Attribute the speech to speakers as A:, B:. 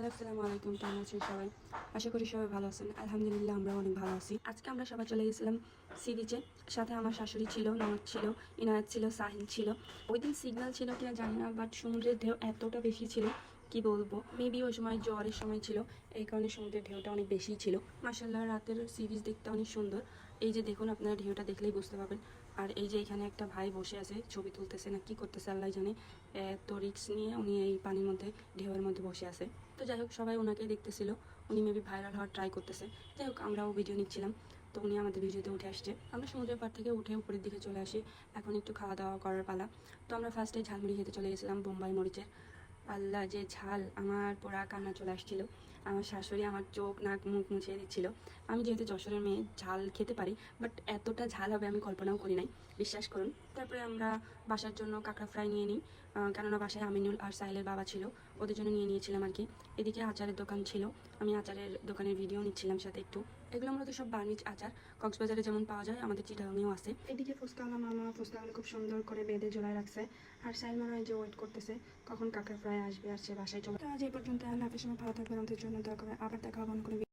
A: Hello, আসসালামু আলাইকুম। কেমন আছেন সবাই? আশা করি সবাই ভালো আছেন। আলহামদুলিল্লাহ, আমরা অনেক ভালো আছি। আজকে আমরা সবাই চলে গেছিলাম সি বিচে। সাথে আমার শাশুড়ি ছিল, ননদ ছিল, ইনায়াত ছিল, সাহিল ছিল। ওই দিন সিগন্যাল ছিল কিনা জানি না, বাট সমুদ্রের ঢেউ এতটা বেশি ছিল কি বলবো। মেবি ওই সময় জ্বরের সময় ছিল, এই কারণে সমুদ্রের ঢেউটা অনেক বেশি ছিল। মাশাআল্লাহ, রাতের সি বিচ দেখতে অনেক সুন্দর। এই যে দেখুন, আপনারা ঢেউটা দেখলেই বুঝতে পারবেন। আর এই যে এখানে একটা ভাই বসে আছে, ছবি তুলতেছে না কি করতেছে আল্লাহ জানে। এত রিস্ক নিয়ে উনি এই পানির মধ্যে, ঢেউয়ের মধ্যে বসে আছে। তো যাই হোক, সবাই ওনাকেই দেখতেছিল। উনি মেবি ভাইরাল হওয়ার ট্রাই করতেছে। যাই হোক, আমরাও ভিডিও নিচ্ছিলাম। তো উনি আমাদের ভিডিওতে উঠে আসছে। আমরা সমুদ্রের পাড় থেকে উঠে উপরের দিকে চলে আসি। এখন একটু খাওয়া দাওয়া করার পালা। তো আমরা ফার্স্টে ঝালমুড়ি খেতে চলে গেছিলাম, বোম্বাই মরিচের। আল্লাহ, যে ঝাল! আমার পুরা কান্না চলে আসছিল। আমার শাশুড়ি আমার চোখ নাক মুখ মুছিয়ে দিচ্ছিল। আমি যেহেতু যশোরের মেয়ে, ঝাল খেতে পারি, বাট এতটা ঝাল হবে আমি কল্পনাও করি নাই, বিশ্বাস করুন। তারপরে আমরা বাসার জন্য কাঁকড়া ফ্রাই নিয়ে নিই, কেননা বাসায় আমিনুল আর সাইলের বাবা ছিল, ওদের জন্য নিয়ে নিয়েছিলাম আর কি। এদিকে আচারের দোকান ছিল, আমি আচারের দোকানের ভিডিও নিচ্ছিলাম সাথে একটু। এগুলো মূলত সব বার্মিজ আচার, কক্সবাজারে যেমন পাওয়া যায় আমাদের চিটাগাংয়েও আছে। এদিকে ফুচকাওয়ালা মামা ফুচকাগুলো খুব সুন্দর করে বেঁধে ঝোলায় রাখছে। আর সাইল মনে হয় যে ওয়েট করতেছে কখন কাঁকড়া ফ্রাই আসবে আর সে বাসায় চলে। তো আজ এই পর্যন্ত। আল্লাহ হাফেজ। সময় ভালো থাকবেন, আমাদের জন্য দোয়া করবেন। আবার দেখা হবে অন্য কোনো